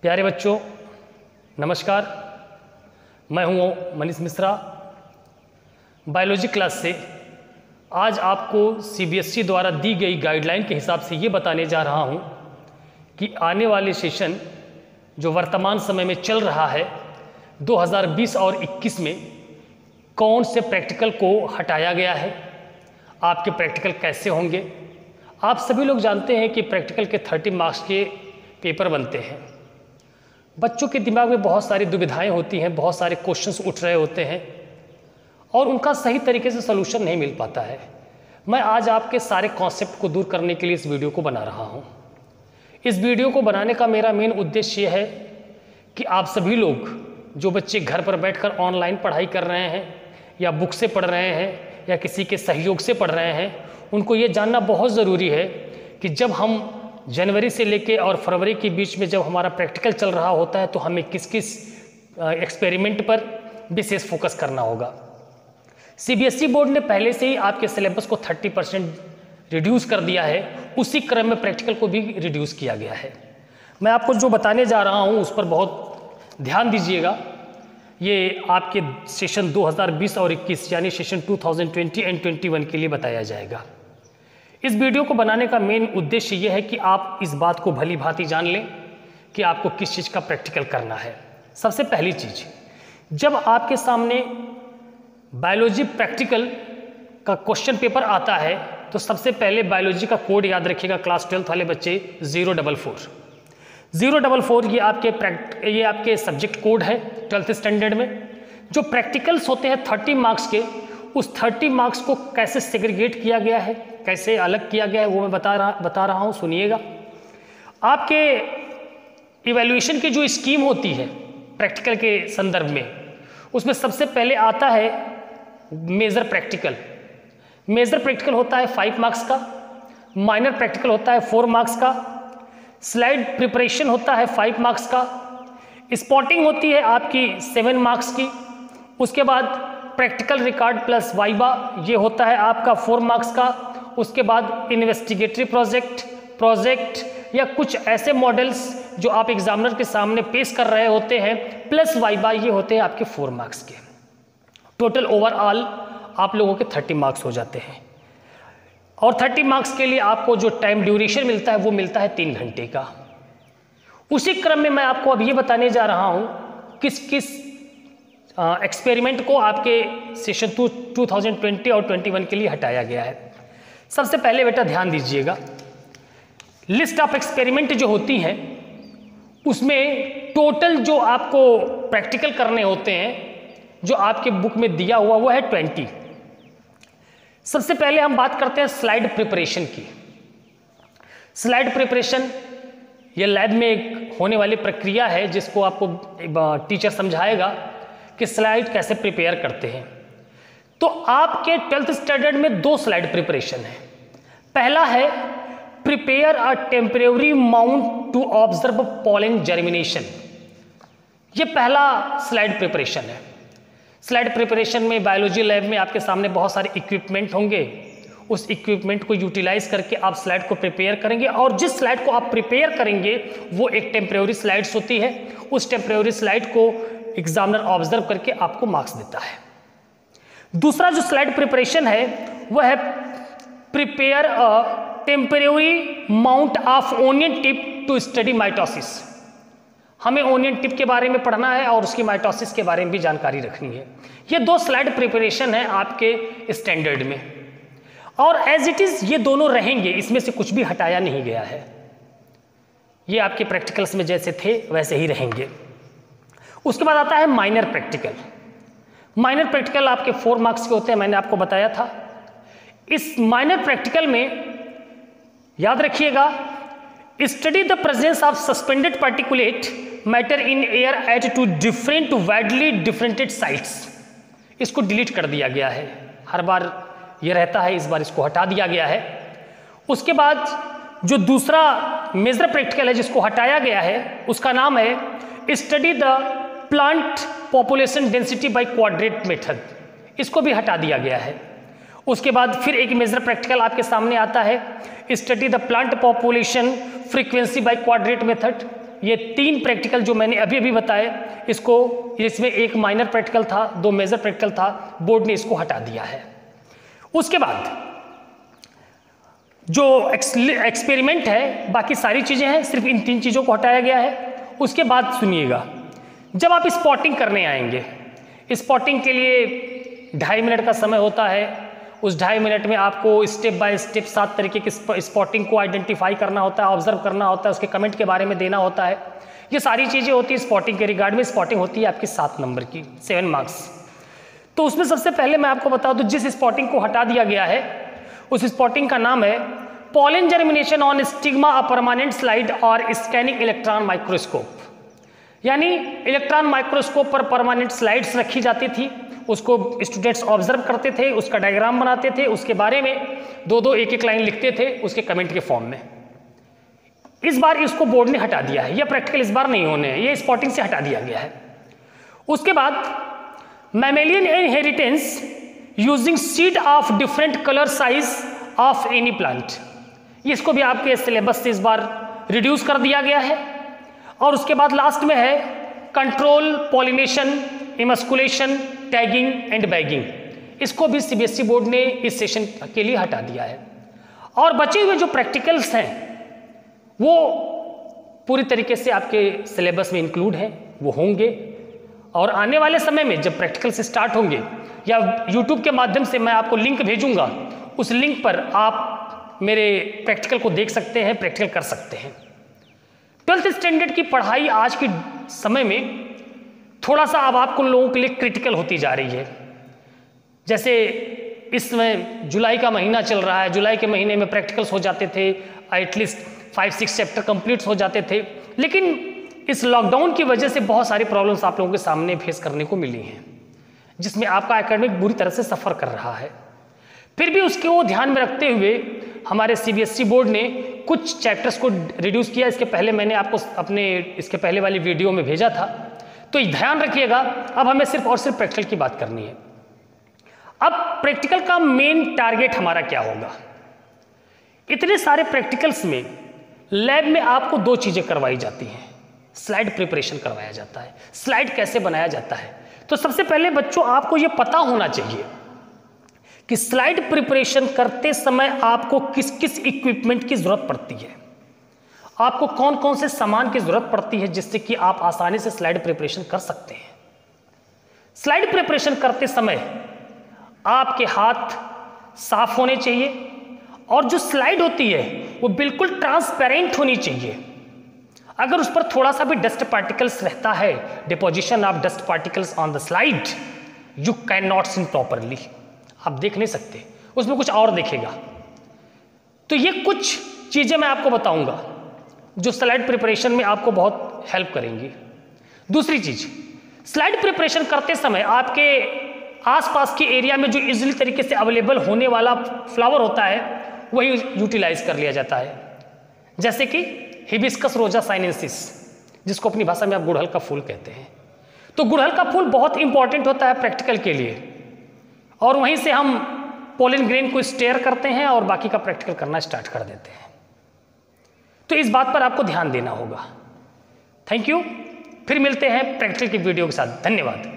प्यारे बच्चों नमस्कार, मैं हूँ मनीष मिश्रा बायोलॉजी क्लास से। आज आपको सीबीएसई द्वारा दी गई गाइडलाइन के हिसाब से ये बताने जा रहा हूँ कि आने वाले सेशन जो वर्तमान समय में चल रहा है 2020 और 21 में कौन से प्रैक्टिकल को हटाया गया है, आपके प्रैक्टिकल कैसे होंगे। आप सभी लोग जानते हैं कि प्रैक्टिकल के 30 मार्क्स के पेपर बनते हैं। बच्चों के दिमाग में बहुत सारी दुविधाएं होती हैं, बहुत सारे क्वेश्चंस उठ रहे होते हैं और उनका सही तरीके से सलूशन नहीं मिल पाता है। मैं आज आपके सारे कॉन्सेप्ट को दूर करने के लिए इस वीडियो को बना रहा हूं। इस वीडियो को बनाने का मेरा मेन उद्देश्य यह है कि आप सभी लोग जो बच्चे घर पर बैठकर ऑनलाइन पढ़ाई कर रहे हैं या बुक से पढ़ रहे हैं या किसी के सहयोग से पढ़ रहे हैं, उनको ये जानना बहुत ज़रूरी है कि जब हम जनवरी से लेके और फरवरी के बीच में जब हमारा प्रैक्टिकल चल रहा होता है तो हमें किस किस एक्सपेरिमेंट पर विशेष फोकस करना होगा। सीबीएसई बोर्ड ने पहले से ही आपके सिलेबस को 30% रिड्यूस कर दिया है, उसी क्रम में प्रैक्टिकल को भी रिड्यूस किया गया है। मैं आपको जो बताने जा रहा हूँ उस पर बहुत ध्यान दीजिएगा। ये आपके सेशन 2020 और 21 यानी सेशन 2020 एंड 21 के लिए बताया जाएगा। इस वीडियो को बनाने का मेन उद्देश्य यह है कि आप इस बात को भली भांति जान लें कि आपको किस चीज़ का प्रैक्टिकल करना है। सबसे पहली चीज़, जब आपके सामने बायोलॉजी प्रैक्टिकल का क्वेश्चन पेपर आता है तो सबसे पहले बायोलॉजी का कोड याद रखिएगा। क्लास 12 वाले बच्चे 044 ये आपके सब्जेक्ट कोड है 12th स्टैंडर्ड में। जो प्रैक्टिकल्स होते हैं 30 मार्क्स के, उस 30 मार्क्स को कैसे सेग्रीगेट किया गया है, कैसे अलग किया गया है, वो मैं बता रहा हूँ, सुनिएगा। आपके इवैल्यूएशन की जो स्कीम होती है प्रैक्टिकल के संदर्भ में, उसमें सबसे पहले आता है मेजर प्रैक्टिकल। मेजर प्रैक्टिकल होता है 5 मार्क्स का, माइनर प्रैक्टिकल होता है 4 मार्क्स का, स्लाइड प्रिपरेशन होता है 5 मार्क्स का, स्पॉटिंग होती है आपकी 7 मार्क्स की। उसके बाद प्रैक्टिकल रिकॉर्ड प्लस वाइवा ये होता है आपका 4 मार्क्स का। उसके बाद इन्वेस्टिगेटरी प्रोजेक्ट या कुछ ऐसे मॉडल्स जो आप एग्जामिनर के सामने पेश कर रहे होते हैं प्लस वाइवा ये होते हैं आपके 4 मार्क्स के। टोटल ओवरऑल आप लोगों के 30 मार्क्स हो जाते हैं और 30 मार्क्स के लिए आपको जो टाइम ड्यूरेशन मिलता है वो मिलता है 3 घंटे का। उसी क्रम में मैं आपको अब ये बताने जा रहा हूँ किस किस एक्सपेरिमेंट को आपके सेशन 2020 और 21 के लिए हटाया गया है। सबसे पहले बेटा ध्यान दीजिएगा, लिस्ट ऑफ एक्सपेरिमेंट जो होती हैं उसमें टोटल जो आपको प्रैक्टिकल करने होते हैं जो आपके बुक में दिया हुआ वो है 20। सबसे पहले हम बात करते हैं स्लाइड प्रिपरेशन की। स्लाइड प्रिपरेशन ये लैब में एक होने वाली प्रक्रिया है जिसको आपको टीचर समझाएगा कि स्लाइड कैसे प्रिपेयर करते हैं। तो आपके 12th स्टैंडर्ड में 2 स्लाइड प्रिपरेशन है। पहला है prepare a temporary mount to observe pollen germination. ये पहला स्लाइड प्रिपरेशन है। स्लाइड प्रिपरेशन में बायोलॉजी लैब में आपके सामने बहुत सारे इक्विपमेंट होंगे, उस इक्विपमेंट को यूटिलाइज करके आप स्लाइड को प्रिपेयर करेंगे और जिस स्लाइड को आप प्रिपेयर करेंगे वो एक टेम्परेरी स्लाइड्स होती है। उस टेम्परेरी स्लाइड को एग्जामिनर ऑब्जर्व करके आपको मार्क्स देता है। दूसरा जो स्लाइड प्रिपरेशन है वह है prepare a temporary mount of onion tip to study mitosis. हमें ओनियन टिप के बारे में पढ़ना है और उसकी माइटोसिस के बारे में भी जानकारी रखनी है। ये 2 स्लाइड प्रिपरेशन है आपके स्टैंडर्ड में और एज इट इज ये दोनों रहेंगे, इसमें से कुछ भी हटाया नहीं गया है। ये आपके प्रैक्टिकल्स में जैसे थे वैसे ही रहेंगे। उसके बाद आता है माइनर प्रैक्टिकल। माइनर प्रैक्टिकल आपके 4 मार्क्स के होते हैं, मैंने आपको बताया था। इस माइनर प्रैक्टिकल में याद रखिएगा, study the presence of suspended particulate matter in air at two different widely differented sites. इसको डिलीट कर दिया गया है, हर बार ये रहता है, इस बार इसको हटा दिया गया है। उसके बाद जो दूसरा मेजर प्रैक्टिकल है जिसको हटाया गया है उसका नाम है study the plant population density by quadrat method. इसको भी हटा दिया गया है। उसके बाद फिर एक मेजर प्रैक्टिकल आपके सामने आता है study the plant population frequency by quadrat method. ये 3 प्रैक्टिकल जो मैंने अभी अभी बताए, इसमें एक माइनर प्रैक्टिकल था, 2 मेजर प्रैक्टिकल था, बोर्ड ने इसको हटा दिया है। उसके बाद जो एक्सपेरिमेंट है, बाकी सारी चीज़ें हैं, सिर्फ इन 3 चीज़ों को हटाया गया है। उसके बाद सुनिएगा, जब आप स्पॉटिंग करने आएंगे, स्पॉटिंग के लिए 2.5 मिनट का समय होता है। उस 2.5 मिनट में आपको स्टेप बाय स्टेप 7 तरीके की स्पॉटिंग को आइडेंटिफाई करना होता है, ऑब्जर्व करना होता है, उसके कमेंट के बारे में देना होता है। ये सारी चीज़ें होती है स्पॉटिंग के रिगार्ड में। स्पॉटिंग होती है आपकी 7 नंबर की, 7 मार्क्स। तो उसमें सबसे पहले मैं आपको बता दूं, जिस स्पॉटिंग को हटा दिया गया है उस स्पॉटिंग का नाम है pollen germination on stigma a permanent slide और स्कैनिंग इलेक्ट्रॉन माइक्रोस्कोप। यानी इलेक्ट्रॉन माइक्रोस्कोप पर परमानेंट स्लाइड्स रखी जाती थी, उसको स्टूडेंट्स ऑब्जर्व करते थे, उसका डायग्राम बनाते थे, उसके बारे में 2-2 एक-एक लाइन लिखते थे उसके कमेंट के फॉर्म में। इस बार इसको बोर्ड ने हटा दिया है, यह प्रैक्टिकल इस बार नहीं होने हैं, ये स्पॉटिंग से हटा दिया गया है। उसके बाद mammalian inheritance using seed of different colour size of any plant, इसको भी आपके सिलेबस से इस बार रिड्यूस कर दिया गया है। और उसके बाद लास्ट में है control pollination, इमस्कुलेशन, tagging and bagging, इसको भी सीबीएसई बोर्ड ने इस सेशन के लिए हटा दिया है। और बचे हुए जो प्रैक्टिकल्स हैं वो पूरी तरीके से आपके सिलेबस में इंक्लूड हैं, वो होंगे। और आने वाले समय में जब प्रैक्टिकल्स स्टार्ट होंगे या यूट्यूब के माध्यम से मैं आपको लिंक भेजूंगा, उस लिंक पर आप मेरे प्रैक्टिकल को देख सकते हैं, प्रैक्टिकल कर सकते हैं। 12th स्टैंडर्ड की पढ़ाई आज के समय में थोड़ा सा अब आपको लोगों के लिए क्रिटिकल होती जा रही है। जैसे इसमें जुलाई का महीना चल रहा है, जुलाई के महीने में प्रैक्टिकल्स हो जाते थे, एटलीस्ट 5-6 चैप्टर कंप्लीट हो जाते थे। लेकिन इस लॉकडाउन की वजह से बहुत सारी प्रॉब्लम्स आप लोगों के सामने फेस करने को मिली हैं, जिसमें आपका एकेडमिक बुरी तरह से सफ़र कर रहा है। फिर भी उसके वो ध्यान में रखते हुए हमारे सीबीएसई बोर्ड ने कुछ चैप्टर्स को रिड्यूस किया। इसके पहले मैंने आपको इसके पहले वाली वीडियो में भेजा था, तो ध्यान रखिएगा। अब हमें सिर्फ और सिर्फ प्रैक्टिकल की बात करनी है। अब प्रैक्टिकल का मेन टारगेट हमारा क्या होगा? इतने सारे प्रैक्टिकल्स में लैब में आपको 2 चीज़ें करवाई जाती हैं। स्लाइड प्रिपरेशन करवाया जाता है, स्लाइड कैसे बनाया जाता है। तो सबसे पहले बच्चों आपको ये पता होना चाहिए कि स्लाइड प्रिपरेशन करते समय आपको किस किस इक्विपमेंट की जरूरत पड़ती है, आपको कौन कौन से सामान की जरूरत पड़ती है, जिससे कि आप आसानी से स्लाइड प्रिपरेशन कर सकते हैं। स्लाइड प्रिपरेशन करते समय आपके हाथ साफ होने चाहिए और जो स्लाइड होती है वो बिल्कुल ट्रांसपेरेंट होनी चाहिए। अगर उस पर थोड़ा सा भी डस्ट पार्टिकल्स रहता है, deposition of dust particles on the slide, you can not see properly, आप देख नहीं सकते, उसमें कुछ और देखेगा। तो ये कुछ चीजें मैं आपको बताऊंगा जो स्लाइड प्रिपरेशन में आपको बहुत हेल्प करेंगी। दूसरी चीज, स्लाइड प्रिपरेशन करते समय आपके आसपास के एरिया में जो इजीली तरीके से अवेलेबल होने वाला फ्लावर होता है वही यूटिलाइज कर लिया जाता है, जैसे कि हिबिस्कस रोजा साइनेंसिस, जिसको अपनी भाषा में आप गुड़हल का फूल कहते हैं। तो गुड़हल का फूल बहुत इंपॉर्टेंट होता है प्रैक्टिकल के लिए, और वहीं से हम पोलन ग्रेन को स्टेयर करते हैं और बाकी का प्रैक्टिकल करना स्टार्ट कर देते हैं। तो इस बात पर आपको ध्यान देना होगा। थैंक यू, फिर मिलते हैं प्रैक्टिकल की वीडियो के साथ। धन्यवाद।